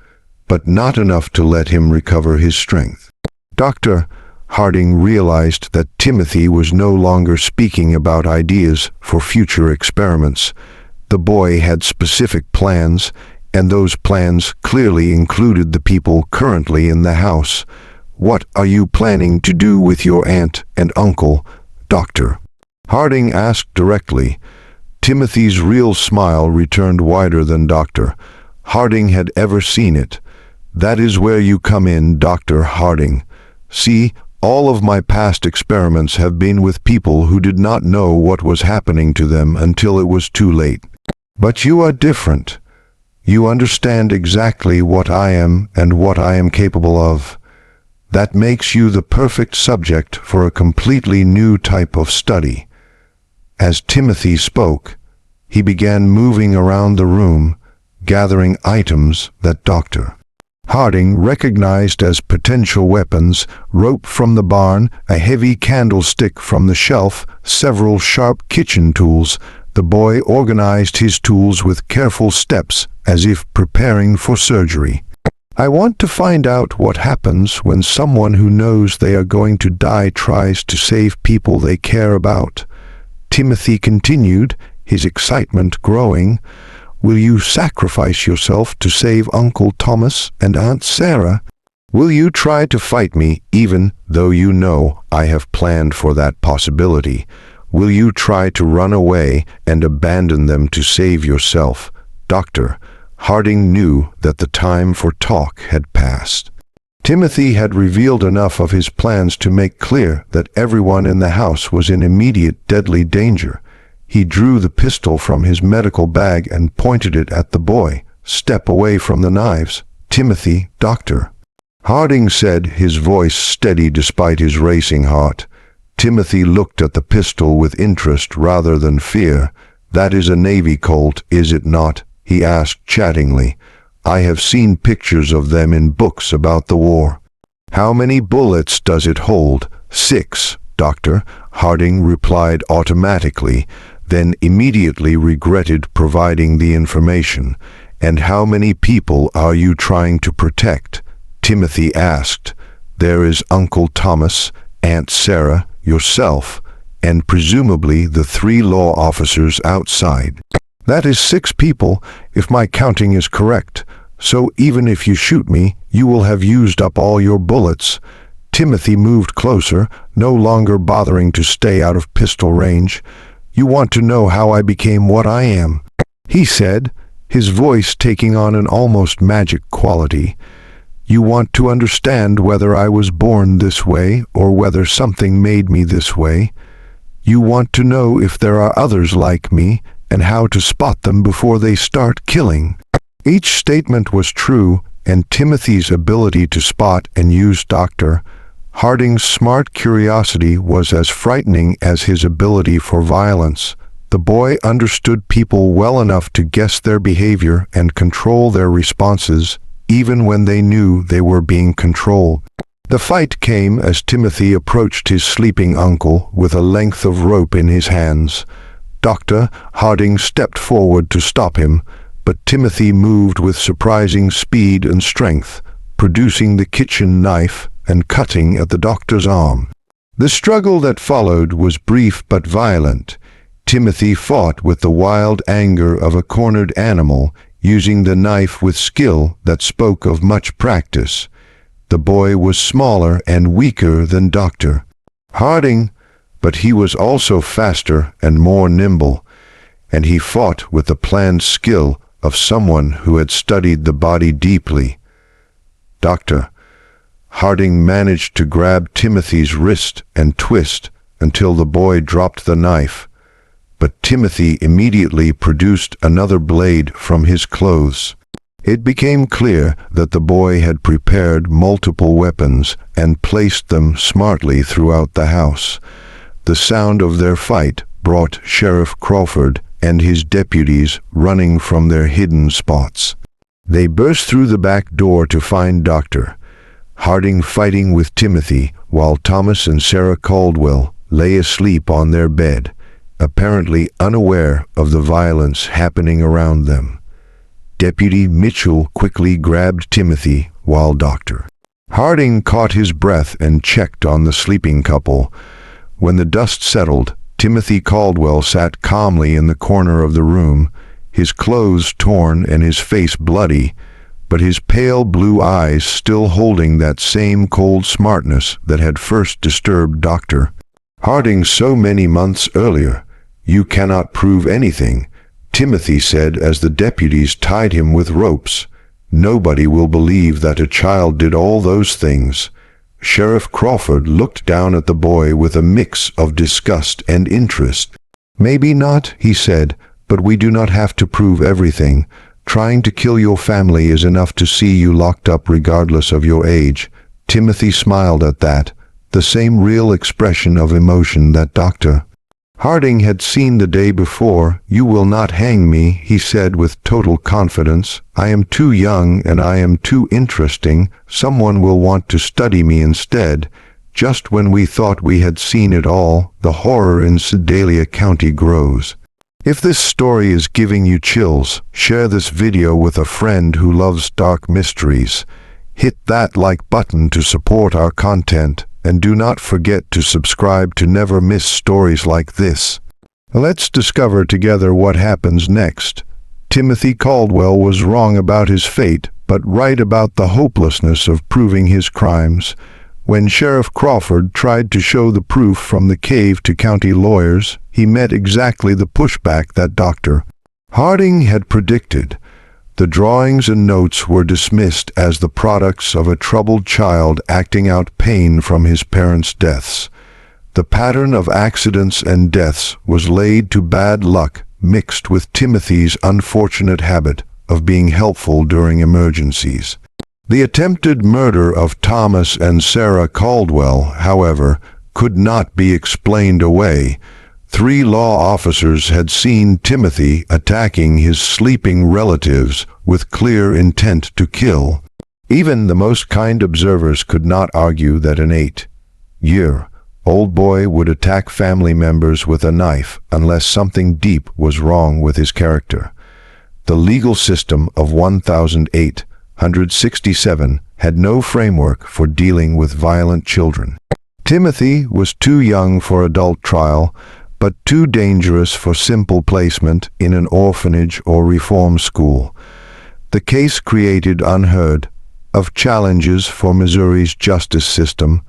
but not enough to let him recover his strength. Dr. Harding realized that Timothy was no longer speaking about ideas for future experiments. The boy had specific plans, and those plans clearly included the people currently in the house. What are you planning to do with your aunt and uncle, Doctor? Harding asked directly. Timothy's real smile returned wider than Dr. Harding had ever seen it. That is where you come in, Dr. Harding. See, all of my past experiments have been with people who did not know what was happening to them until it was too late. But you are different. You understand exactly what I am and what I am capable of. That makes you the perfect subject for a completely new type of study. As Timothy spoke, he began moving around the room, gathering items that Dr. Harding recognized as potential weapons: rope from the barn, a heavy candlestick from the shelf, several sharp kitchen tools. The boy organized his tools with careful steps, as if preparing for surgery. I want to find out what happens when someone who knows they are going to die tries to save people they care about. Timothy continued, his excitement growing. Will you sacrifice yourself to save Uncle Thomas and Aunt Sarah? Will you try to fight me even though you know I have planned for that possibility? Will you try to run away and abandon them to save yourself? Dr. Harding knew that the time for talk had passed. Timothy had revealed enough of his plans to make clear that everyone in the house was in immediate deadly danger. He drew the pistol from his medical bag and pointed it at the boy. Step away from the knives. Timothy, Doctor. Harding said, his voice steady despite his racing heart. Timothy looked at the pistol with interest rather than fear. That is a Navy Colt, is it not? He asked chattingly. I have seen pictures of them in books about the war. How many bullets does it hold? 6, Doctor, Harding replied automatically, then immediately regretted providing the information. And how many people are you trying to protect? Timothy asked. There is Uncle Thomas, Aunt Sarah, yourself, and presumably the 3 law officers outside. That is 6 people, if my counting is correct. So even if you shoot me, you will have used up all your bullets. Timothy moved closer, no longer bothering to stay out of pistol range. You want to know how I became what I am? He said, his voice taking on an almost magic quality. "You want to understand whether I was born this way or whether something made me this way. You want to know if there are others like me and how to spot them before they start killing." Each statement was true, and Timothy's ability to spot and use Dr. Harding's smart curiosity was as frightening as his ability for violence. The boy understood people well enough to guess their behavior and control their responses, even when they knew they were being controlled. The fight came as Timothy approached his sleeping uncle with a length of rope in his hands. Dr. Harding stepped forward to stop him, but Timothy moved with surprising speed and strength, producing the kitchen knife and cutting at the doctor's arm. The struggle that followed was brief but violent. Timothy fought with the wild anger of a cornered animal, using the knife with skill that spoke of much practice. The boy was smaller and weaker than Dr. Harding, but he was also faster and more nimble, and he fought with the planned skill of someone who had studied the body deeply. Dr. Harding managed to grab Timothy's wrist and twist until the boy dropped the knife, but Timothy immediately produced another blade from his clothes. It became clear that the boy had prepared multiple weapons and placed them smartly throughout the house. The sound of their fight brought Sheriff Crawford and his deputies running from their hidden spots. They burst through the back door to find Dr. Harding fighting with Timothy, while Thomas and Sarah Caldwell lay asleep on their bed, apparently unaware of the violence happening around them. Deputy Mitchell quickly grabbed Timothy while Dr. Harding caught his breath and checked on the sleeping couple. When the dust settled, Timothy Caldwell sat calmly in the corner of the room, his clothes torn and his face bloody, but his pale blue eyes still holding that same cold smartness that had first disturbed Dr. Harding so many months earlier. "You cannot prove anything," Timothy said as the deputies tied him with ropes. "Nobody will believe that a child did all those things." Sheriff Crawford looked down at the boy with a mix of disgust and interest. "Maybe not," he said, "but we do not have to prove everything. Trying to kill your family is enough to see you locked up regardless of your age." Timothy smiled at that, the same real expression of emotion that Dr. Harding had seen the day before. "You will not hang me," he said with total confidence. "I am too young and I am too interesting. Someone will want to study me instead." Just when we thought we had seen it all, the horror in Sedalia County grows. If this story is giving you chills, share this video with a friend who loves dark mysteries. Hit that like button to support our content, and do not forget to subscribe to never miss stories like this. Let's discover together what happens next. Timothy Caldwell was wrong about his fate, but right about the hopelessness of proving his crimes. When Sheriff Crawford tried to show the proof from the cave to county lawyers, he met exactly the pushback that Dr. Harding had predicted. The drawings and notes were dismissed as the products of a troubled child acting out pain from his parents' deaths. The pattern of accidents and deaths was laid to bad luck mixed with Timothy's unfortunate habit of being helpful during emergencies. The attempted murder of Thomas and Sarah Caldwell, however, could not be explained away. 3 law officers had seen Timothy attacking his sleeping relatives with clear intent to kill. Even the most kind observers could not argue that an 8-year-old boy would attack family members with a knife unless something deep was wrong with his character. The legal system of 1867 had no framework for dealing with violent children. Timothy was too young for adult trial, but too dangerous for simple placement in an orphanage or reform school. The case created unheard of challenges for Missouri's justice system,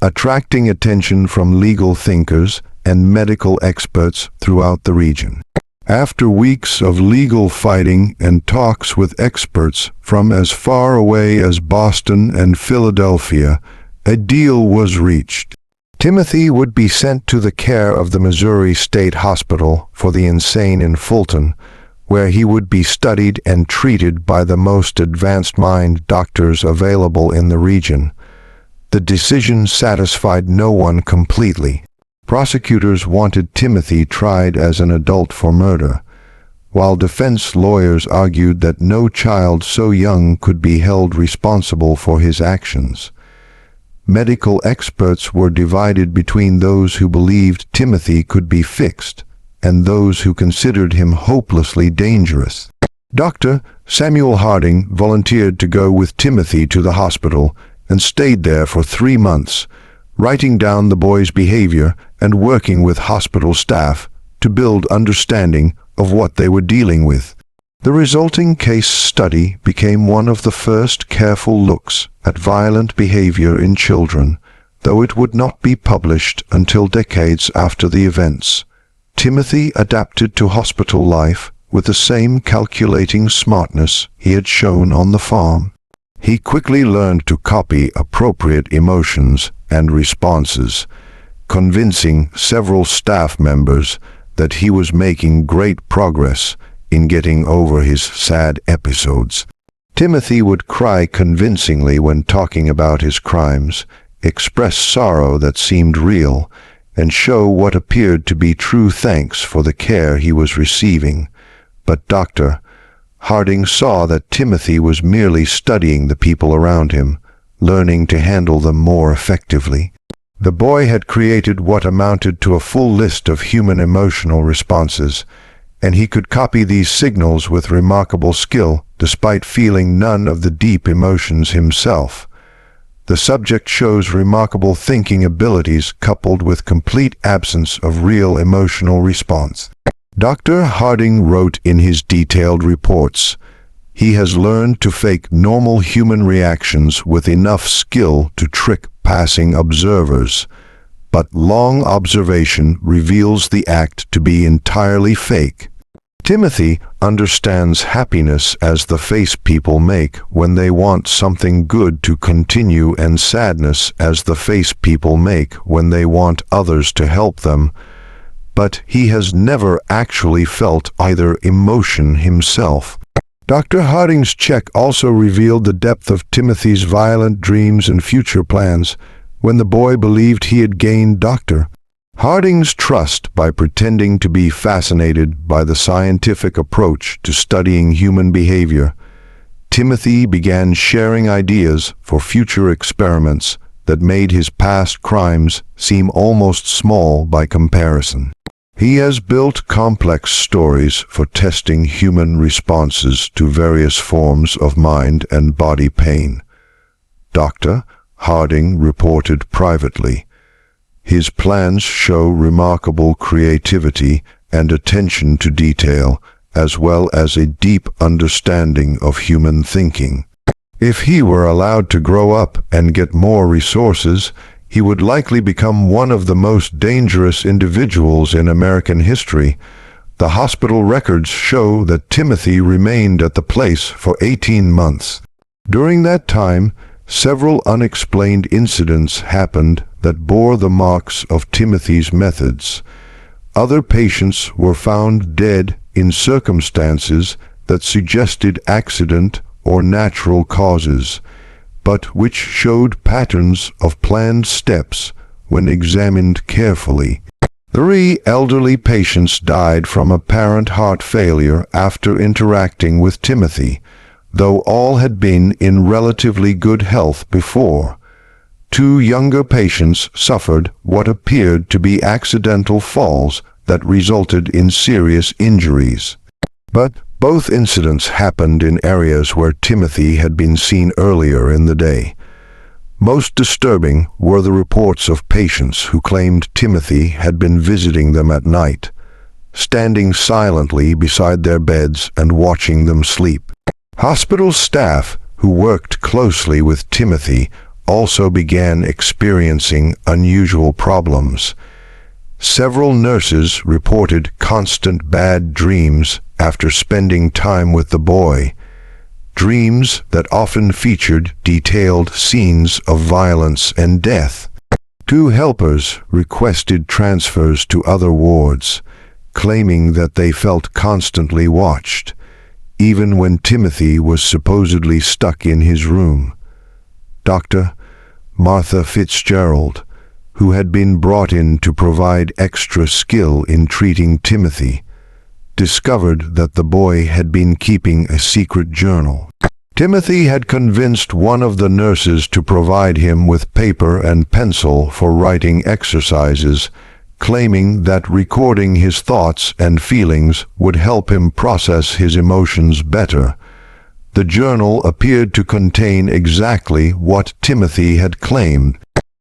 attracting attention from legal thinkers and medical experts throughout the region. After weeks of legal fighting and talks with experts from as far away as Boston and Philadelphia, a deal was reached. Timothy would be sent to the care of the Missouri State Hospital for the Insane in Fulton, where he would be studied and treated by the most advanced mind doctors available in the region. The decision satisfied no one completely. Prosecutors wanted Timothy tried as an adult for murder, while defense lawyers argued that no child so young could be held responsible for his actions. Medical experts were divided between those who believed Timothy could be fixed and those who considered him hopelessly dangerous. Dr. Samuel Harding volunteered to go with Timothy to the hospital and stayed there for 3 months, writing down the boy's behavior and working with hospital staff to build understanding of what they were dealing with. The resulting case study became one of the first careful looks at violent behavior in children, though it would not be published until decades after the events. Timothy adapted to hospital life with the same calculating smartness he had shown on the farm. He quickly learned to copy appropriate emotions and responses, convincing several staff members that he was making great progress in getting over his sad episodes. Timothy would cry convincingly when talking about his crimes, express sorrow that seemed real, and show what appeared to be true thanks for the care he was receiving. But Dr. Harding saw that Timothy was merely studying the people around him, learning to handle them more effectively. The boy had created what amounted to a full list of human emotional responses, and he could copy these signals with remarkable skill despite feeling none of the deep emotions himself. The subject shows remarkable thinking abilities coupled with complete absence of real emotional response. Dr. Harding wrote in his detailed reports, "He has learned to fake normal human reactions with enough skill to trick passing observers, but long observation reveals the act to be entirely fake." Timothy understands happiness as the face people make when they want something good to continue, and sadness as the face people make when they want others to help them, but he has never actually felt either emotion himself. Dr. Harding's check also revealed the depth of Timothy's violent dreams and future plans when the boy believed he had gained Dr. Harding's trust by pretending to be fascinated by the scientific approach to studying human behavior. Timothy began sharing ideas for future experiments that made his past crimes seem almost small by comparison. He has built complex stories for testing human responses to various forms of mind and body pain. Dr. Harding reported privately, "His plans show remarkable creativity and attention to detail, as well as a deep understanding of human thinking. If he were allowed to grow up and get more resources, he would likely become one of the most dangerous individuals in American history." The hospital records show that Timothy remained at the place for 18 months. During that time, several unexplained incidents happened that bore the marks of Timothy's methods. Other patients were found dead in circumstances that suggested accident or natural causes, but which showed patterns of planned steps when examined carefully. 3 elderly patients died from apparent heart failure after interacting with Timothy, though all had been in relatively good health before. 2 younger patients suffered what appeared to be accidental falls that resulted in serious injuries. But both incidents happened in areas where Timothy had been seen earlier in the day. Most disturbing were the reports of patients who claimed Timothy had been visiting them at night, standing silently beside their beds and watching them sleep. Hospital staff who worked closely with Timothy also began experiencing unusual problems. Several nurses reported constant bad dreams after spending time with the boy, dreams that often featured detailed scenes of violence and death. 2 helpers requested transfers to other wards, claiming that they felt constantly watched, even when Timothy was supposedly stuck in his room. Dr. Martha Fitzgerald, who had been brought in to provide extra skill in treating Timothy, discovered that the boy had been keeping a secret journal. Timothy had convinced one of the nurses to provide him with paper and pencil for writing exercises, claiming that recording his thoughts and feelings would help him process his emotions better. The journal appeared to contain exactly what Timothy had claimed: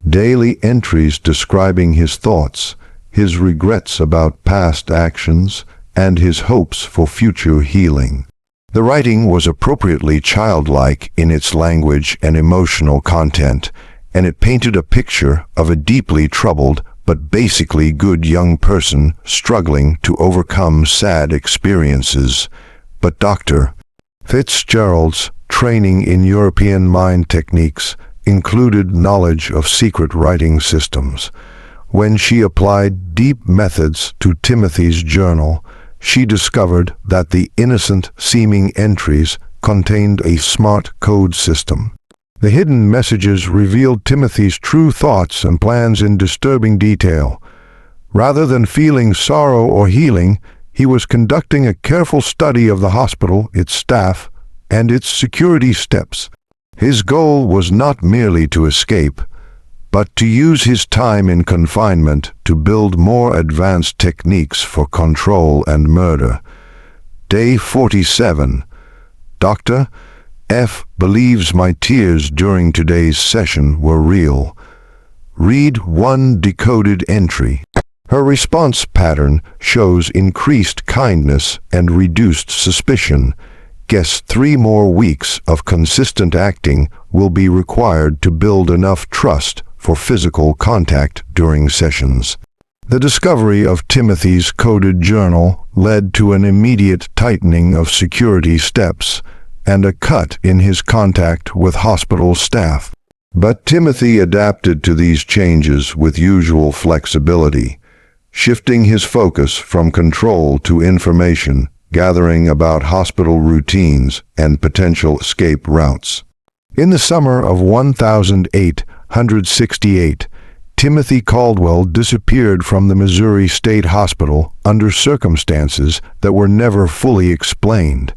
daily entries describing his thoughts, his regrets about past actions, and his hopes for future healing. The writing was appropriately childlike in its language and emotional content, and it painted a picture of a deeply troubled but basically good young person struggling to overcome sad experiences. But Dr. Fitzgerald's training in European mind techniques included knowledge of secret writing systems. When she applied deep methods to Timothy's journal, she discovered that the innocent-seeming entries contained a smart code system. The hidden messages revealed Timothy's true thoughts and plans in disturbing detail. Rather than feeling sorrow or healing, he was conducting a careful study of the hospital, its staff, and its security steps. His goal was not merely to escape, but to use his time in confinement to build more advanced techniques for control and murder. Day 47. Dr. F. believes my tears during today's session were real. Read one decoded entry. Her response pattern shows increased kindness and reduced suspicion. Guess 3 more weeks of consistent acting will be required to build enough trust for physical contact during sessions. The discovery of Timothy's coded journal led to an immediate tightening of security steps and a cut in his contact with hospital staff. But Timothy adapted to these changes with usual flexibility, shifting his focus from control to information gathering about hospital routines and potential escape routes. In the summer of 1868, Timothy Caldwell disappeared from the Missouri State Hospital under circumstances that were never fully explained.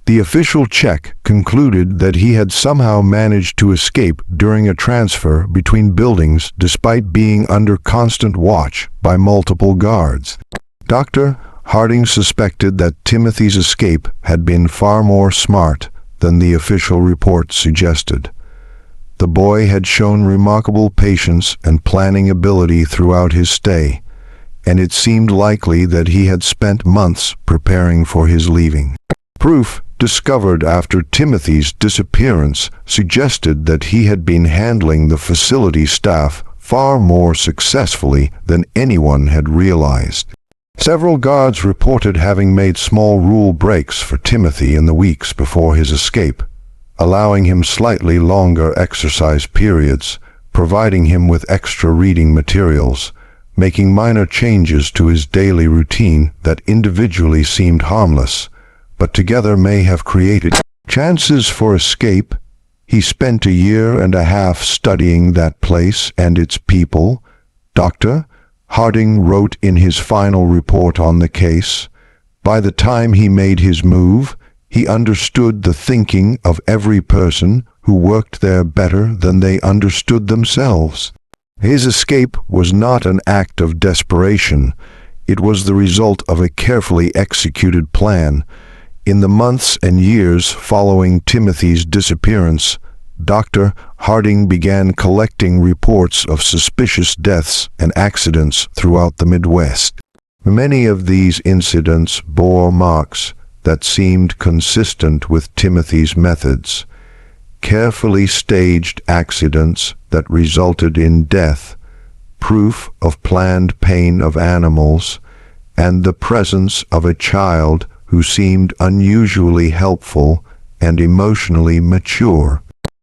The official check concluded that he had somehow managed to escape during a transfer between buildings despite being under constant watch by multiple guards. Dr. Harding suspected that Timothy's escape had been far more smart than the official report suggested. The boy had shown remarkable patience and planning ability throughout his stay, and it seemed likely that he had spent months preparing for his leaving. Proof discovered after Timothy's disappearance suggested that he had been handling the facility staff far more successfully than anyone had realized. Several guards reported having made small rule breaks for Timothy in the weeks before his escape, allowing him slightly longer exercise periods, providing him with extra reading materials, making minor changes to his daily routine that individually seemed harmless, but together may have created chances for escape. He spent 1.5 years studying that place and its people. Dr. Harding wrote in his final report on the case, by the time he made his move, he understood the thinking of every person who worked there better than they understood themselves. His escape was not an act of desperation. It was the result of a carefully executed plan. In the months and years following Timothy's disappearance, Dr. Harding began collecting reports of suspicious deaths and accidents throughout the Midwest. Many of these incidents bore marks that seemed consistent with Timothy's methods: carefully staged accidents that resulted in death, proof of planned pain of animals, and the presence of a child who seemed unusually helpful and emotionally mature.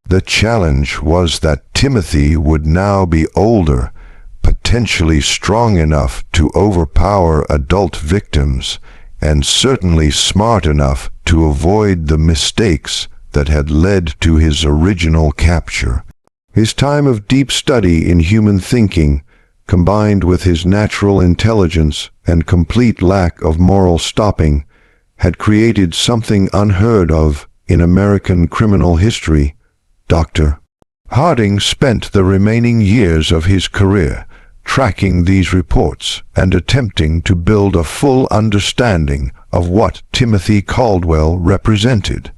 The challenge was that Timothy would now be older, potentially strong enough to overpower adult victims, and certainly smart enough to avoid the mistakes that had led to his original capture. His time of deep study in human thinking, combined with his natural intelligence and complete lack of moral stopping, had created something unheard of in American criminal history. Dr. Harding spent the remaining years of his career tracking these reports and attempting to build a full understanding of what Timothy Caldwell represented.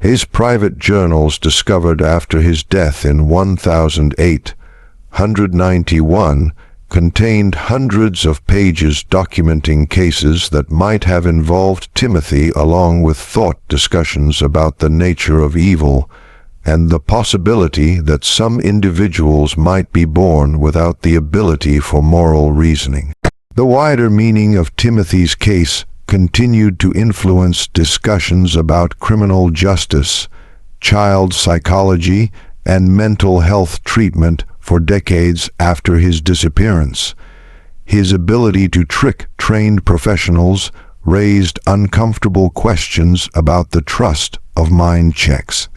His private journals, discovered after his death in 1891, contained hundreds of pages documenting cases that might have involved Timothy, along with thought discussions about the nature of evil and the possibility that some individuals might be born without the ability for moral reasoning. The wider meaning of Timothy's case continued to influence discussions about criminal justice, child psychology, and mental health treatment for decades after his disappearance. His ability to trick trained professionals raised uncomfortable questions about the trust of mind checks.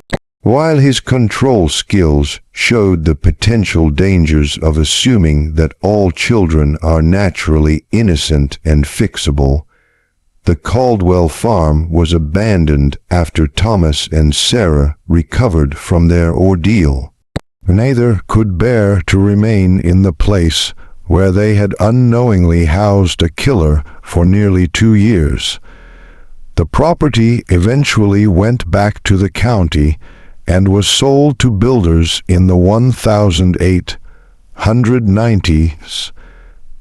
While his control skills showed the potential dangers of assuming that all children are naturally innocent and fixable, the Caldwell farm was abandoned after Thomas and Sarah recovered from their ordeal. Neither could bear to remain in the place where they had unknowingly housed a killer for nearly 2 years. The property eventually went back to the county and was sold to builders in the 1890s,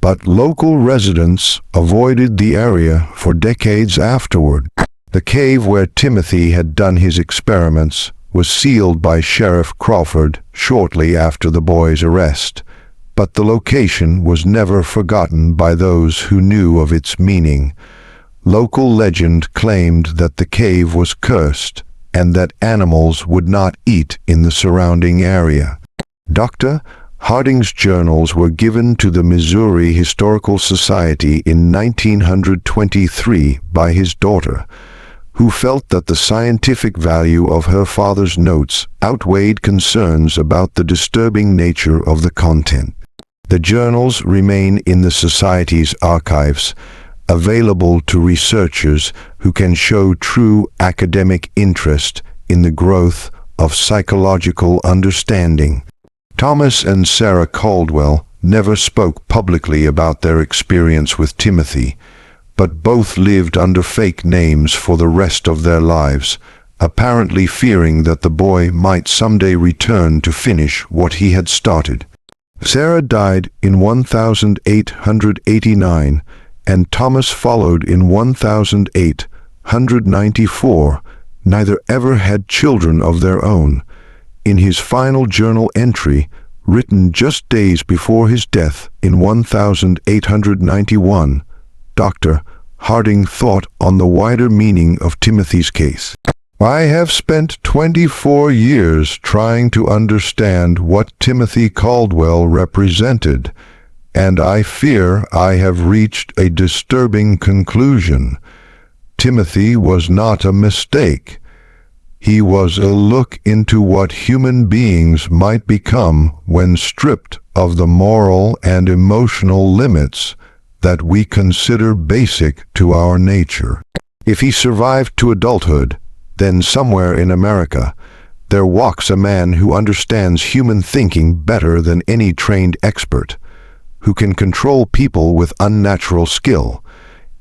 but local residents avoided the area for decades afterward. The cave where Timothy had done his experiments was sealed by Sheriff Crawford shortly after the boy's arrest, but the location was never forgotten by those who knew of its meaning. Local legend claimed that the cave was cursed and that animals would not eat in the surrounding area. Dr. Harding's journals were given to the Missouri Historical Society in 1923 by his daughter, who felt that the scientific value of her father's notes outweighed concerns about the disturbing nature of the content. The journals remain in the Society's archives, available to researchers who can show true academic interest in the growth of psychological understanding. Thomas and Sarah Caldwell never spoke publicly about their experience with Timothy, but both lived under fake names for the rest of their lives, apparently fearing that the boy might someday return to finish what he had started. Sarah died in 1889, and Thomas followed in 1894. Neither ever had children of their own. In his final journal entry, written just days before his death in 1891, Dr. Harding thought on the wider meaning of Timothy's case. I have spent 24 years trying to understand what Timothy Caldwell represented, and I fear I have reached a disturbing conclusion. Timothy was not a mistake. He was a look into what human beings might become when stripped of the moral and emotional limits that we consider basic to our nature. If he survived to adulthood, then somewhere in America, there walks a man who understands human thinking better than any trained expert, who can control people with unnatural skill,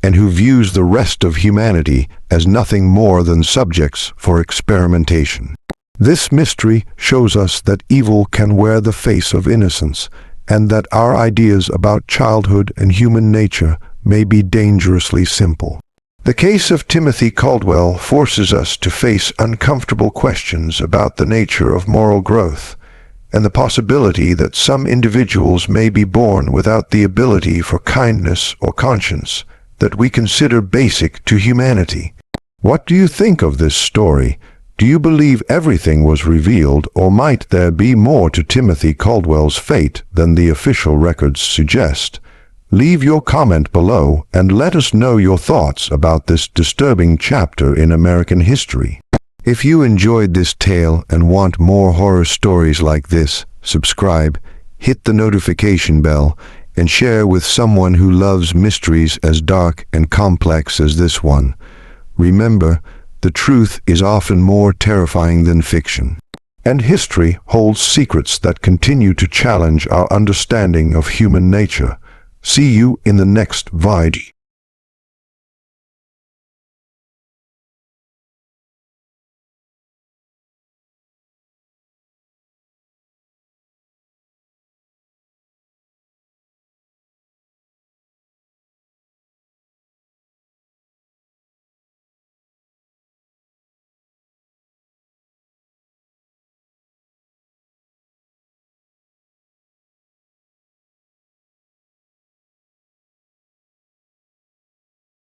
and who views the rest of humanity as nothing more than subjects for experimentation. This mystery shows us that evil can wear the face of innocence, and that our ideas about childhood and human nature may be dangerously simple. The case of Timothy Caldwell forces us to face uncomfortable questions about the nature of moral growth, and the possibility that some individuals may be born without the ability for kindness or conscience that we consider basic to humanity. What do you think of this story? Do you believe everything was revealed, or might there be more to Timothy Caldwell's fate than the official records suggest? Leave your comment below and let us know your thoughts about this disturbing chapter in American history. If you enjoyed this tale and want more horror stories like this, subscribe, hit the notification bell, and share with someone who loves mysteries as dark and complex as this one. Remember, the truth is often more terrifying than fiction. And history holds secrets that continue to challenge our understanding of human nature. See you in the next video.